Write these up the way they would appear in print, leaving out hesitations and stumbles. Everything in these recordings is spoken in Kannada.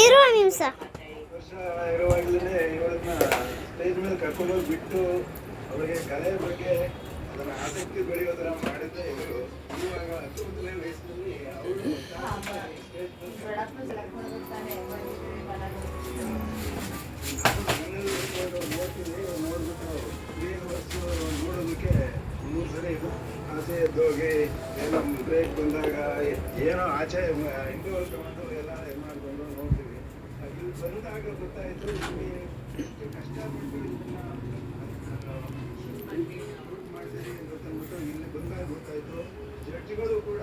ಇರುವ ನಿಮಿಷ ವರ್ಷ ಇರುವಾಗಲೇ ಇವಳನ್ನ ಸ್ಟೇಜ್ ಮೇಲೆ ಕರ್ಕೊಂಡೋಗಿ ಬಿಟ್ಟು ಅವರಿಗೆ ಕಲೆ ಬಗ್ಗೆ ಅದನ್ನ ಆಸಕ್ತಿ ಬೆಳೆಯೋದರ ಮಾಡಿದ್ದೆ ಇವರು. ಇವಾಗ 19ನೇ ವಯಸ್ಸಿನಲ್ಲಿ ಅವರು ನೋಡ್ಬಿಟ್ಟು ನೋಡೋದಕ್ಕೆ 3 ಸರಿ ಇದು ಆಸೆ ಎದ್ದೋಗಿ ಏನೋ ಬ್ರೇಕ್ ಬಂದಾಗ ಏನೋ ಆಚೆ ಹಿಂದೆ ಹೊಲ್ಕೊಂಡು ಎಲ್ಲ ಇದು ಮಾಡ್ಕೊಂಡು ನೋಡ್ತೀವಿ. ಇಲ್ಲಿ ಬಂದಾಗ ಗೊತ್ತಾಯಿತು ಕಷ್ಟಪಟ್ಟು ಮಾಡ್ತೀರಿ ಅಂತ ಅಂದ್ಬಿಟ್ಟು ಇಲ್ಲಿ ಬಂದಾಗ ಗೊತ್ತಾಯಿತು. ಜಡ್ಜ್ಗಳು ಕೂಡ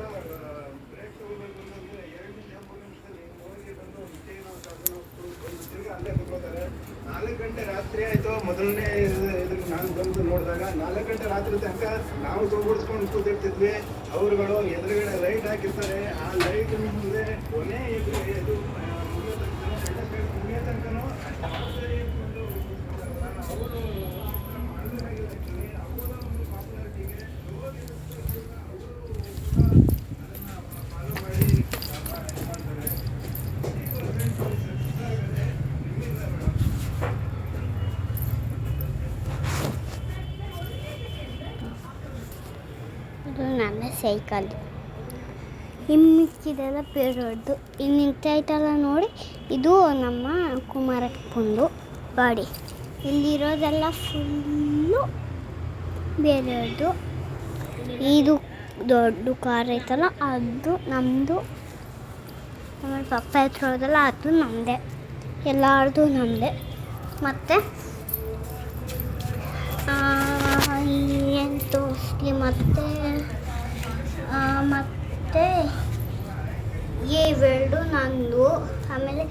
ಬ್ರೇಕ್ ತಗೋಬೇಕು ಅನ್ನೋದ್ರೆ 2 ನಿಮಿಷ 3 ನಿಮಿಷದಲ್ಲಿ ಹೋಗಿ ಬಂದು ಟೀನೋ ಕಾಫಿನೋ ಒಂದು ತಿರ್ಗಿ ಅಲ್ಲೇ ಕುತ್ಕೋತಾರೆ. 4 ಗಂಟೆ ರಾತ್ರಿ ಆಯಿತು. ಮೊದಲನೇ ಇದಕ್ಕೆ ನಾನು ಬಂದು ನೋಡಿದಾಗ 4 ಗಂಟೆ ರಾತ್ರಿ ತನಕ ನಾವು ತೊಗೊಡಿಸ್ಕೊಂಡು ಕೂತಿರ್ತಿದ್ವಿ. ಅವರುಗಳು ಎದುರುಗಡೆ ಲೈಟ್ ಹಾಕಿರ್ತಾರೆ. ಆ ಲೈಟ್ ಮುಂದೆ ಕೊನೆ ಇದು ಮುಗಿಯೋ ತನಕನೂ ಅವರು ಪಾಪ್ಯುಲಾರಿಟಿಗೆ ಫಾಲೋ ಮಾಡಿ ಮಾಡ್ತಾರೆ. ಇದು ನನ್ನ ಸೈಕಲ್. ಇಮ್ಮಿಕ್ಕಿದೆಲ್ಲ ಬೇರೆಯವ್ರದ್ದು. ಇನ್ನು ನಿಂತೈತಲ್ಲ ನೋಡಿ, ಇದು ನಮ್ಮ ಕುಮಾರಪ್ಪಂದು ಗಾಡಿ. ಇಲ್ಲಿರೋದೆಲ್ಲ ಫುಲ್ಲು ಬೇರೆಯವ್ರದ್ದು. ಇದು ದೊಡ್ಡ ಕಾರ್ ಐತಲ್ಲ ಅದು ನಮ್ಮದು. ಆಮೇಲೆ ಪಪ್ಪ ಹತ್ತಿರೋದಲ್ಲ ಅದು ನಮ್ಮದೇ. ಎಲ್ಲರದು ನಮ್ಮದೇ. ಮತ್ತು ಏನು ತೋರಿಸ್ಲಿ ಮತ್ತು ಇವೆರಡು ನಂದು. ಆಮೇಲೆ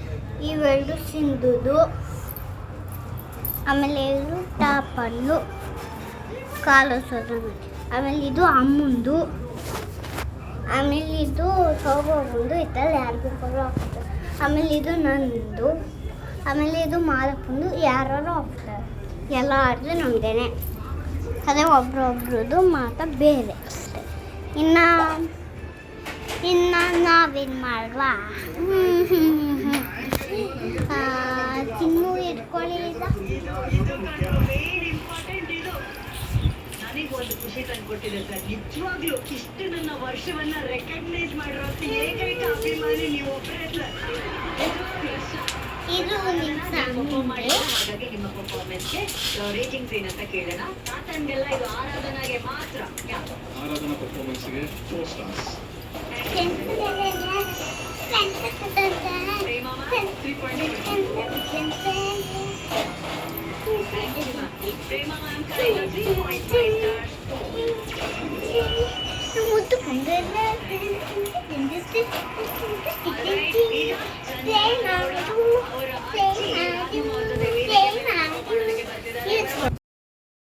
ಇವೆರಡು ಸಿಂಧುದು. ಆಮೇಲೆ ಇದು ಟಾಪಲ್ಲು ಕಾಲೋಸೋದು. ಆಮೇಲೆ ಇದು ಅಮ್ಮಂದು. ಆಮೇಲೆ ಇದು ಸೋಬಂದು ಇತ್ತಲ್ಲ ಯಾರು ಬೇಕಾದ್ರೂ ಹೋಗ್ತಾರೆ. ಆಮೇಲೆ ಇದು ನಂದು. ಆಮೇಲೆ ಇದು ಮಾದಪ್ಪಂದು ಯಾರು ಹೋಗ್ತಾರೆ. ಎಲ್ಲರದು ನಮ್ಮದೇನೆ. ಅದೇ ಒಬ್ರೊಬ್ರದ್ದು ಮಾತ್ರ ಬೇರೆ ಅಷ್ಟೆ. ಇನ್ನು ನಾವೇನು ಮಾಡವಾ? ತಿನ್ನು ಇಟ್ಕೊಳ್ಳಿ. ನನಗೊಂದು ಖುಷಿ ತಂದುಕೊಟ್ಟಿದೆ ಸರ್. ನಿಜವಾಗ್ಲೂ ಇಷ್ಟು ನನ್ನ ವರ್ಷವನ್ನ ರೆಕಗ್ನೈಸ್ ಮಾಡಿರೋಂಥ ಏಕೈಕ ಅಭಿಮಾನಿ ನೀವು ಒಬ್ಬರೇ ಸರ್. ಇದು ಹಾಗಾಗಿ ನಿಮ್ಮ ಪರ್ಫಾರ್ಮೆನ್ಸ್ಗೆ ರೇಟಿಂಗ್ಸ್ ಏನಂತ ಕೇಳೋಣ. ತಾತಂಗೆಲ್ಲ ಇದು ಆರಾಧನಾಗೆ ಮಾತ್ರ. ಆರಾಧನಾ ಪರ್ಫಾರ್ಮೆನ್ಸ್ಗೆ 4 ಸ್ಟಾರ್ಸ್. ಪ್ರೇಮಮ್ಮ 3.5. ಪ್ರೇಮ ಮ್ಯಾಮ್ ಕಡೆಯಿಂದ 3.5 ಸ್ಟಾರ್ಸ್. ಮುದ್ದು